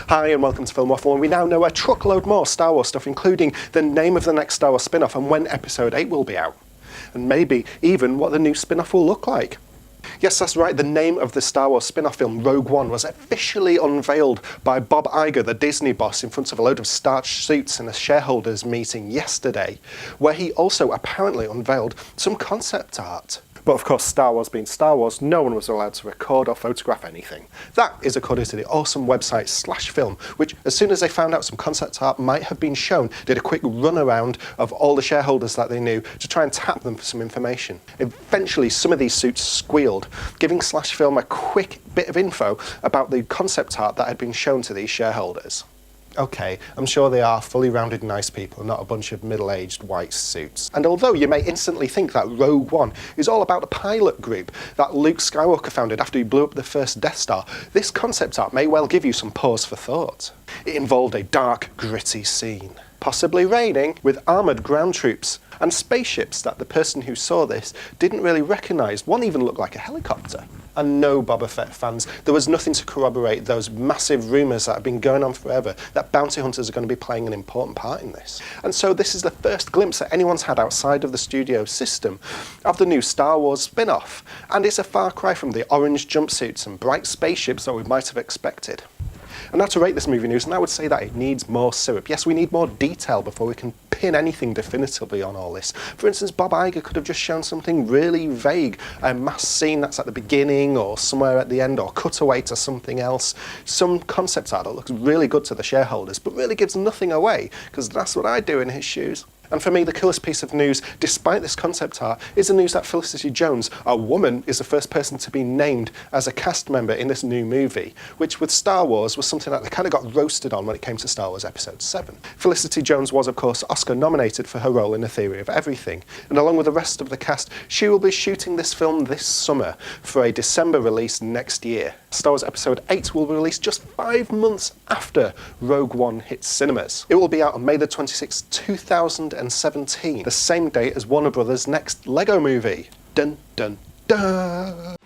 Hi and welcome to Film Waffle, and we now know a truckload more Star Wars stuff, including the name of the next Star Wars spin-off and when Episode 8 will be out. And maybe even what the new spin-off will look like. Yes, that's right, the name of the Star Wars spin-off film, Rogue One, was officially unveiled by Bob Iger, the Disney boss, in front of a load of starched suits in a shareholders meeting yesterday, where he also apparently unveiled some concept art. But of course, Star Wars being Star Wars, no one was allowed to record or photograph anything. That is according to the awesome website SlashFilm, which, as soon as they found out some concept art might have been shown, did a quick run around of all the shareholders that they knew to try and tap them for some information. Eventually, some of these suits squealed, giving SlashFilm a quick bit of info about the concept art that had been shown to these shareholders. Okay, I'm sure they are fully rounded nice people, not a bunch of middle-aged white suits. And although you may instantly think that Rogue One is all about the pilot group that Luke Skywalker founded after he blew up the first Death Star, this concept art may well give you some pause for thought. It involved a dark, gritty scene, possibly raining, with armoured ground troops and spaceships that the person who saw this didn't really recognise. One even looked like a helicopter. And no, Boba Fett fans, there was nothing to corroborate those massive rumours that have been going on forever that bounty hunters are going to be playing an important part in this. And so this is the first glimpse that anyone's had outside of the studio system of the new Star Wars spin-off. And it's a far cry from the orange jumpsuits and bright spaceships that we might have expected. And now to rate this movie news, and I would say that it needs more syrup. Yes, we need more detail before we can pin anything definitively on all this. For instance, Bob Iger could have just shown something really vague, a mass scene that's at the beginning or somewhere at the end, or cut away to something else. Some concept art that looks really good to the shareholders, but really gives nothing away, because that's what I'd do in his shoes. And for me, the coolest piece of news, despite this concept art, is the news that Felicity Jones, a woman, is the first person to be named as a cast member in this new movie, which with Star Wars was something that they kind of got roasted on when it came to Star Wars Episode 7. Felicity Jones was, of course, Oscar nominated for her role in A Theory of Everything, and along with the rest of the cast, she will be shooting this film this summer for a December release next year. Star Wars Episode 8 will be released just 5 months after Rogue One hits cinemas. It will be out on May the 26th, 2017, the same day as Warner Brothers' next Lego movie. Dun dun dun!